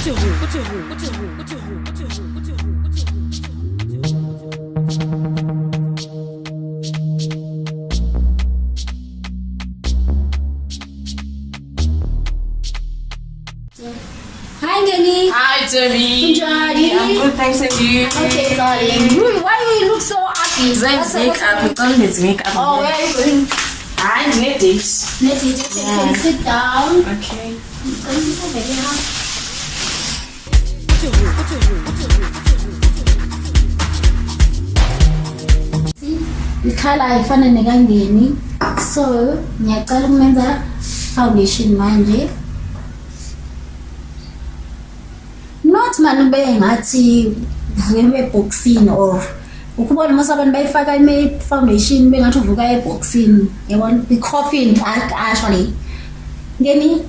Hi, Ngeni. Hi, Debbie. Njani? I'm good, thanks, and you? Okay, darling. Why do you look so happy? Let's make up. We can't make up. Oh, where are you going? I need it. Let's Yeah. sit down. Okay. Ikhala ayifana nekangeni, so ngiyaqala ukumenza foundation manje. Not man ube ngathi vuke eboxini or ukubona mase abantu bayifaka foundation bengathi uvuka eboxini, yabona, the coffin actually. Ngeni,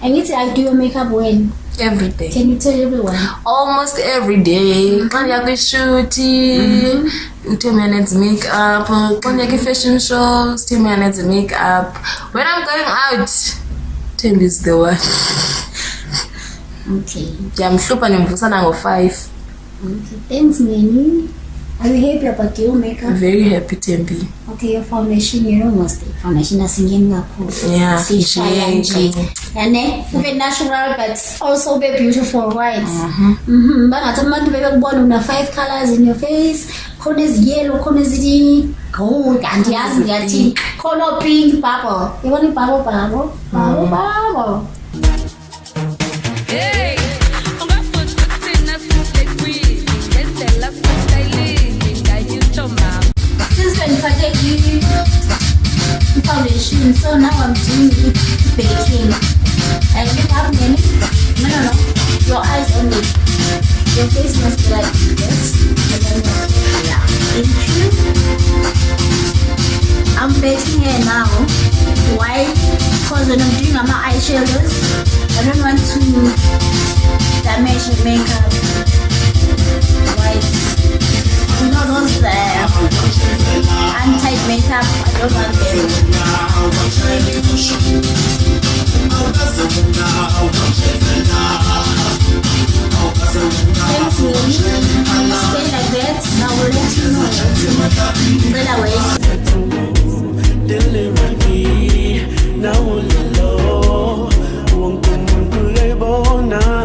angithi I do your makeup when? Every day. Can you tell everyone? Almost every day. When you go shooting, 2 minutes makeup. When you go fashion shows, 2 minutes makeup. When I'm going out, 10 is the one. Okay. I'm sure I'm going to 5. Okay. Thanks, Ngeni. Are you happy about your makeup? Very happy, Tembi. Okay, your foundation, you know, most foundation asingeni kakhulu. Yeah. Sishaya nje. Yane, ube natural but also be beautiful, right? Bangathi abantu bebekubona una 5 colors in your face. Khona yellow, khona ezithi gold, andiyazi ngiyathi color pink, purple. Yabona i-bubble. Hey, ungafunda ukuthina sisekwini ngendlela sisayilini ngayisho mama. Since when I foundation, so now I'm doing baking. And you have many? No. Your eyes only. Your face must be like this. And then, yeah. Thank you. I'm baking here now. Why? Because when I'm doing my eyeshadows, I don't want to damage the makeup. Right? You know those untight makeup, I don't want them. Thanks, Minnie. Stay like that. Now we'll let you know. Better way. Delivery, now low. Won't come to labor, now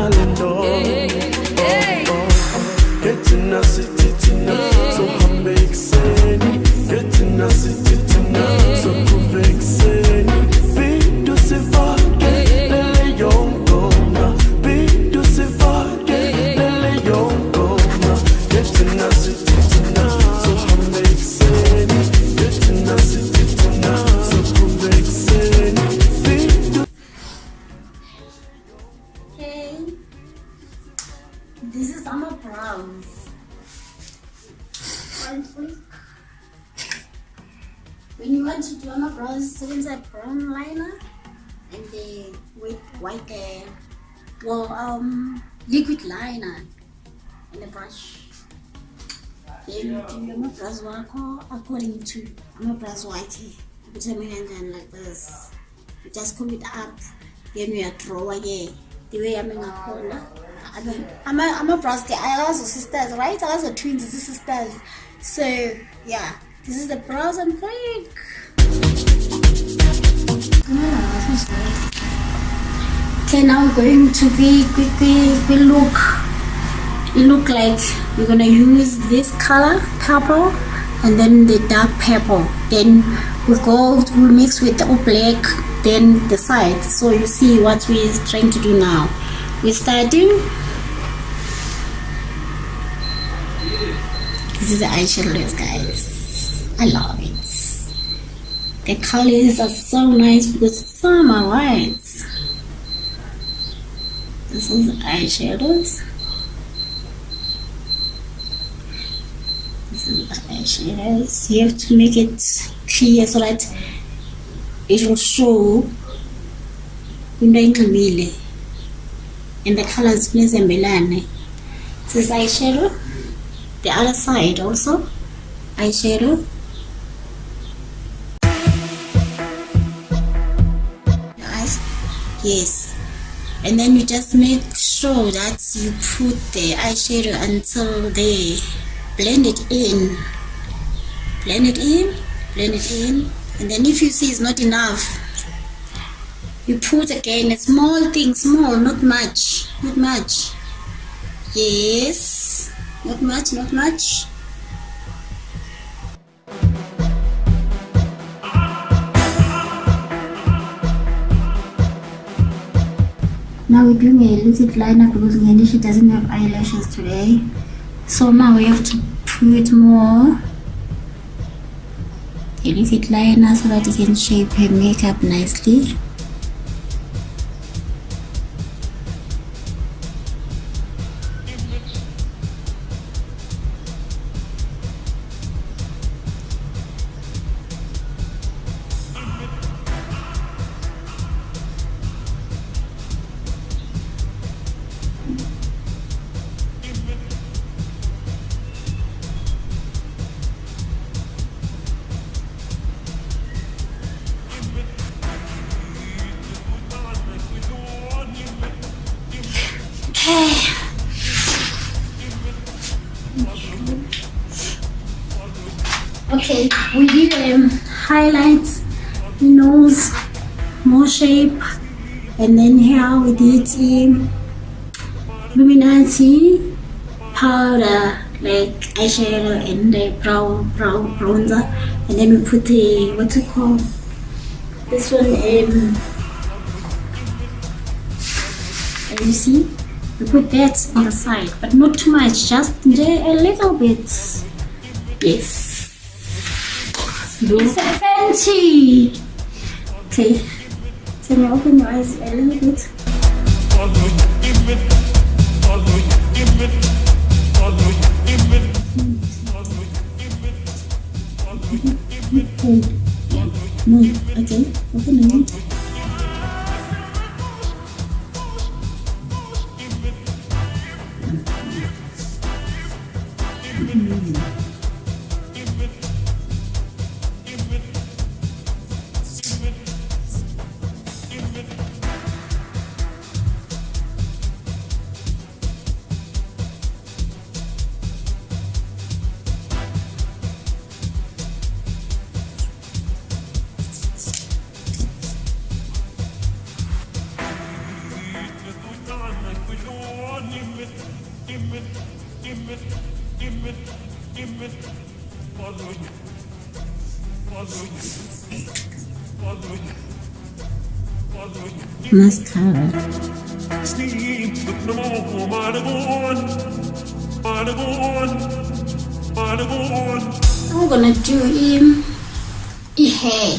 getting a city tonight, so I'm vexing. Getting a city tonight, so I'm vexing. Be to se fucking le young gonna. Be to se fucking le young gonna. Getting a city tonight, so I'm vexing. Getting a city tonight, so I'm vexing. Be to Okay. This is Amma Brows. When you want to do Amma Brows, inside brown liner and the with white liquid liner and a brush. Then you do Amma Brows wako according to Amma Brows white. You put them like this. You just comb it up. Then you draw again. The way I'm in a corner. I'm a brows. I also sisters, right? I also twins, sisters. So yeah, this is the brows and fake. Okay, now we're going to be we look like we're gonna use this color purple and then the dark purple. Then we mix with the black, then the side. So you see what we're trying to do now. We're starting. This is the eyeshadows, guys. I love it. The colors are so nice because it's summer, right? This is the eyeshadows. This is the eyeshadows. You have to make it clear so that it will show and the colors nezembelane. This is eyeshadow. The other side also eyeshadow. Eyes, yes. and then you just make sure that you put the eyeshadow until they blend it in, and then if you see it's not enough, you put again a small thing, small, not much, yes, not much. Now we're doing a lipstick liner because Nganisha doesn't have eyelashes today. So now we have to put more a lipstick liner so that it can shape her makeup nicely. Okay, we did highlights, nose, more shape, and then here we did luminati powder like eyeshadow and the brown bronzer, and then we put the what's it called? This one, as you see, we put that on the side, but not too much, just a little bit. Yes. It's a fancy. Okay. So now open your eyes a little bit. No, okay. Open them. Mascara. I'm gonna do hair.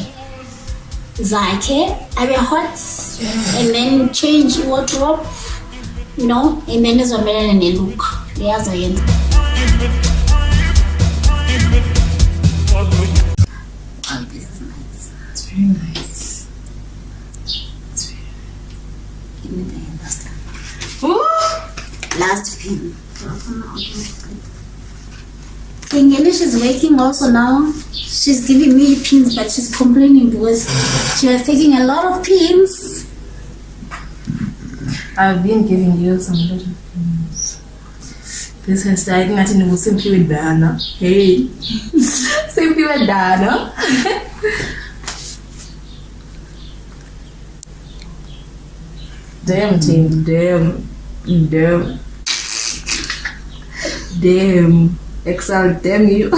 Zakhe, I will hot and then change wardrobe, you know, and then there's a better than a look. There's a oh, this is nice. It's very nice. Give me the last time. Ooh! Last pin. English is working also now. She's giving me pins, but she's complaining because she was taking a lot of pins. I've been giving you some little things. This has started nothing to simply with Dana. Hey, simply with Dana. Damn team, damn. Excel, damn you. Ooh,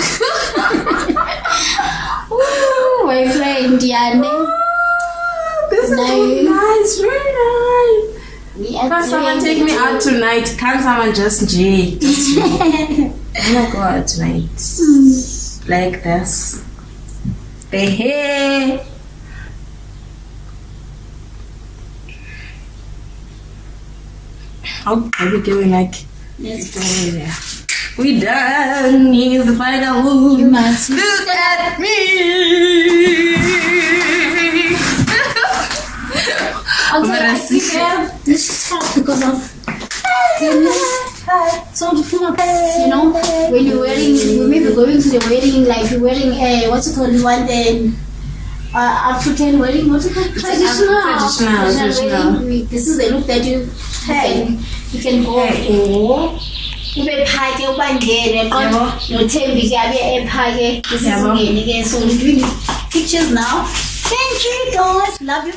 my friend Diane. This is so nice, very nice. Can someone take me out tonight? Can someone just J? I wanna go out tonight. Like this. The hair. How are we doing? Like, Let's go. there. We done. Here's the final move. You must Look at me. Okay, I see this is tough because of so to pull up, you know, when you're wearing, you may be going to the wedding, like you're wearing a what's it called, you want African wedding, what is it? Traditional. Wedding. This is the look that you can go. Ube phake ubangene kodwa noThembi ke abe ephake isizingeni ke so we're doing pictures now. Thank you guys, love you.